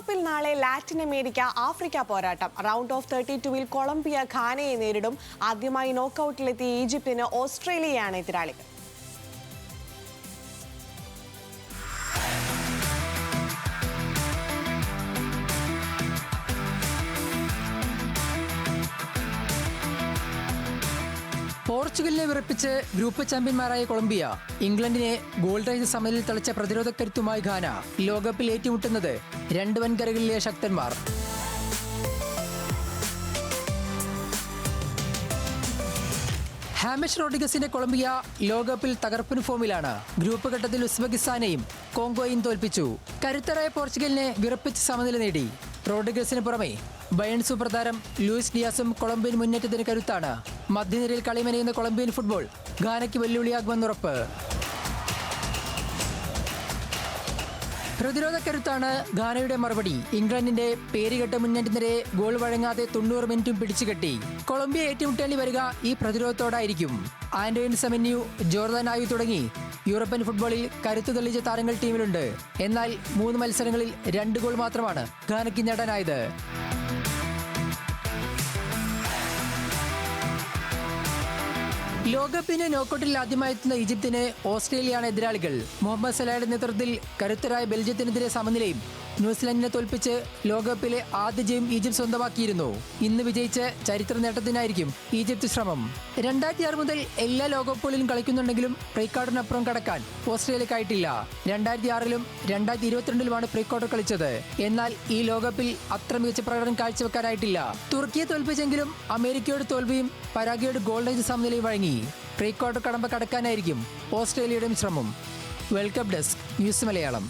യൂറോപ്പിൽ നാളെ Latin America Africa പോരാട്ടം. റൗണ്ട് ഓഫ് 32-ൽ കൊളംബിയ ഘാനയെ നേരിടും. ആദ്യമായി നോക്കൌട്ടിലെത്തിയ ഈജിപ്തിന് ഓസ്ട്രേലിയയാണ് എതിരാളികൾ. പോർച്ചുഗലിനെ വിറപ്പിച്ച് ഗ്രൂപ്പ് ചാമ്പ്യന്മാരായ കൊളംബിയ ഇംഗ്ലണ്ടിനെ ഗോൾ റേഞ്ച് സമനിലയിൽ തളിച്ച പ്രതിരോധ കരുത്തുമായി ഘാന ലോകകപ്പിൽ ഏറ്റുമുട്ടുന്നത് രണ്ട് വൻകരകളിലെ ശക്തന്മാർ. ഹാമിഷ് റോഡ്രിഗസിന്റെ കൊളംബിയ ലോകകപ്പിൽ തകർപ്പൻ ഫോമിലാണ്. ഗ്രൂപ്പ് ഘട്ടത്തിൽ ഉസ്ബെക്കിസ്ഥാനെയും കോങ്കോയും തോൽപ്പിച്ചു. കരുത്തരായ പോർച്ചുഗലിനെ വിറപ്പിച്ച് സമനില നേടി. റോഡ്രിഗസിന് പുറമെ ബയൺ സൂപ്പർ താരം ലൂയിസ് ഡിയാസും കൊളംബിയൻ മുന്നേറ്റത്തിന് കരുത്താണ്. മധ്യനിരയിൽ കളിമനയുന്ന കൊളംബിയൻ ഫുട്ബോൾ ഘാനയ്ക്ക് വെല്ലുവിളിയാകുമെന്നുറപ്പ്. പ്രതിരോധ കരുത്താണ് ഘാനയുടെ മറുപടി. ഇംഗ്ലണ്ടിന്റെ പേരുകെട്ട മുന്നേറ്റത്തിനെതിരെ ഗോൾ വഴങ്ങാതെ 90 മിനിറ്റും പിടിച്ചുകെട്ടി. കൊളംബിയ ഏറ്റുമുട്ടേണ്ടി വരിക ഈ പ്രതിരോധത്തോടായിരിക്കും. ആന്റോയിൻ സെമന്യു, ജോർദാൻ ആയു തുടങ്ങി യൂറോപ്യൻ ഫുട്ബോളിൽ കരുത്തു തെളിയിച്ച താരങ്ങൾ ടീമിലുണ്ട്. എന്നാൽ 3 മത്സരങ്ങളിൽ 2 ഗോൾ മാത്രമാണ് ഘാനയ്ക്ക് നേടാനായത്. ലോകകപ്പിന് നോക്കൌട്ടിൽ ആദ്യമായി എത്തുന്ന ഈജിപ്തിന് ഓസ്ട്രേലിയയാണ് എതിരാളികൾ. മുഹമ്മദ് സലായുടെ നേതൃത്വത്തിൽ കരുത്തരായ ബെൽജിയത്തിനെതിരെ സമനിലയും ന്യൂസിലൻഡിനെ തോൽപ്പിച്ച് ലോകകപ്പിലെ ആദ്യ ജയം ഈജിപ്ത് സ്വന്തമാക്കിയിരുന്നു. ഇന്ന് വിജയിച്ച് ചരിത്ര നേട്ടത്തിനായിരിക്കും ഈജിപ്ത് ശ്രമം. 2006 മുതൽ എല്ലാ ലോകകപ്പുകളിലും കളിക്കുന്നുണ്ടെങ്കിലും പ്രീ ക്വാർട്ടറിനപ്പുറം കടക്കാൻ ഓസ്ട്രേലിയക്കായിട്ടില്ല. 2006-ലും 2022-ലുമാണ് പ്രീ ക്വാർട്ടർ കളിച്ചത്. എന്നാൽ ഈ ലോകകപ്പിൽ അത്ര മികച്ച പ്രകടനം കാഴ്ചവെക്കാനായിട്ടില്ല. തുർക്കിയെ തോൽപ്പിച്ചെങ്കിലും അമേരിക്കയോട് തോൽവിയും പരാഗ്വയോട് ഗോൾ റേഞ്ച് സമനിലയും വഴങ്ങി. പ്രീ ക്വാർട്ടർ കടമ്പ കടക്കാനായിരിക്കും ഓസ്ട്രേലിയയുടെയും ശ്രമം. World cup desk, news Malayalam.